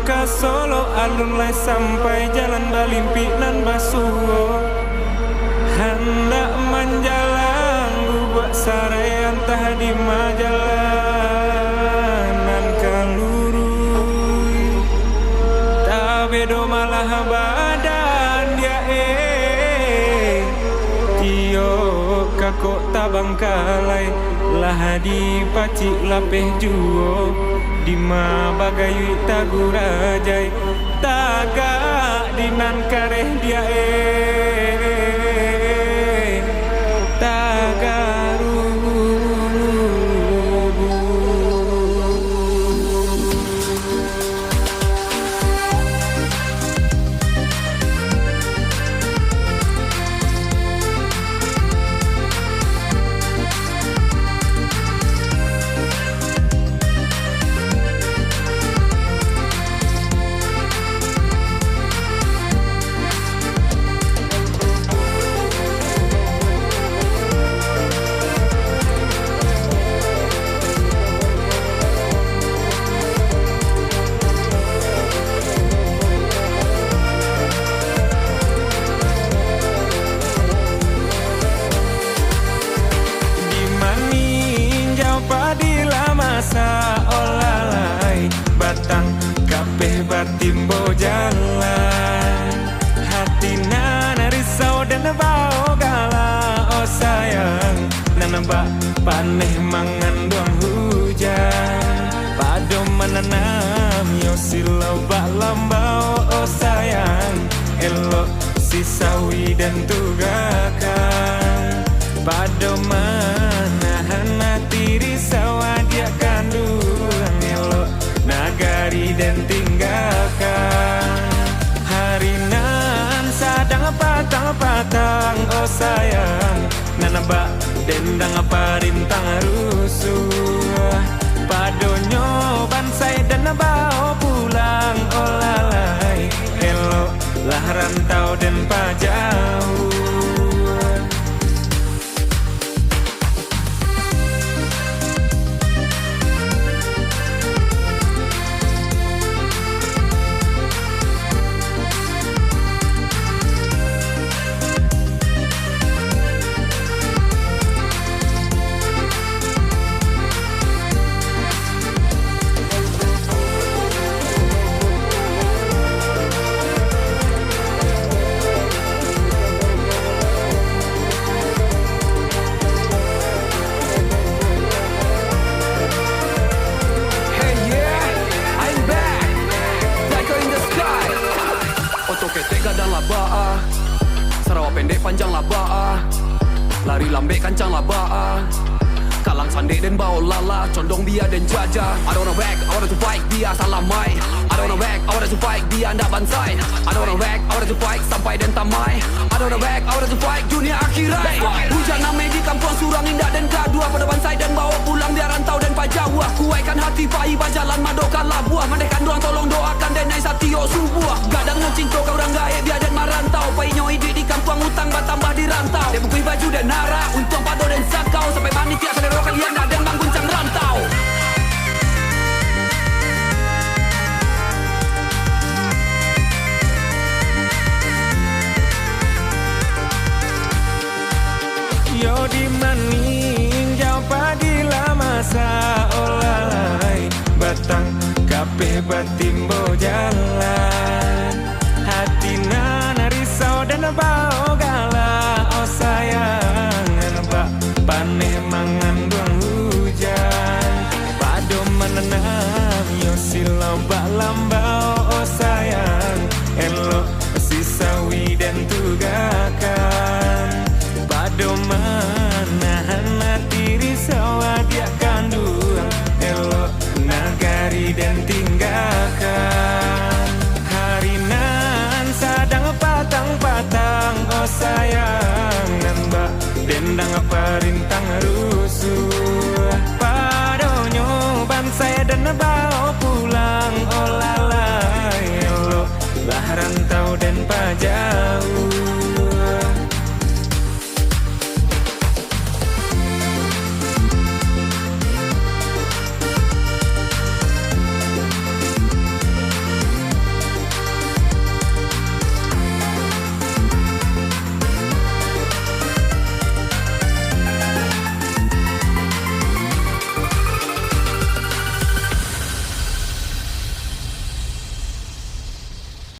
ka Solo alun lai sampai jalan Balimpi nan Basuo. Hendak menjalan buat sarai entah di majalanan kalurui. Tabedo malah badan dia tio kakok tabang kalai lah di pacik lapeh juo di ma bagayui tagurajai tagak dinan kareh dia tagaru. Olalai batang kabeh batimbo jalan hatina narisau dan bau gala. Oh sayang nanamba paneh mangan duang hujan pado menanam yo silau bak lambau. Oh sayang elok si sawi dan tugakan pado manahan hati risau dia kandungan elok nagari dan tinggalkan harinan sadang patang-patang. Oh sayang nanaba dendang parintang rusuh padonyo bansai dan bau pulang. Oh lalai elok lah rantau dan pajauh. Sarawak pendek panjang labaa, lari lambe kancang labaa, kalang sandek dan bau lala, condong dia dan jajah. I don't wanna whack, I wanna to fight dia salamai. I don't wanna whack, I wanna to fight dia ndak bansai. I don't wanna whack, I wanna to fight sampai dan tamai. I don't wanna whack, I wanna to fight dunia akhirat. Hujan namai di kampung surang indah dan kadua pada bansai dan bawa pulang dia rantau dan pajawah. Kuaikan hati pai bajalan madokan labuah, mandekan doang tolong doakan dan nai satio subuh. Gadang ngocingko kau orang gaib dia dan marantau. Pai nyoi di kampung utang batambah di rantau. Dia bukui baju dan nara, untung pado dan sakau sampai manitia saudara kalian dan bang guncang rantau. Yo di maning jauh padila masa olalai batang kabeh batimbo jalan hatina narisau dan bau gala. Oh sayang ngebak paneh mangan duang hujan pado menanam yo silau bak lambau. Oh sayang elok si sawi dan tugakan pado manahan hati risau dia kandungan elok nagari dan tinggalkan harinan sadang patang-patang. Oh sayang nambah dendang parintang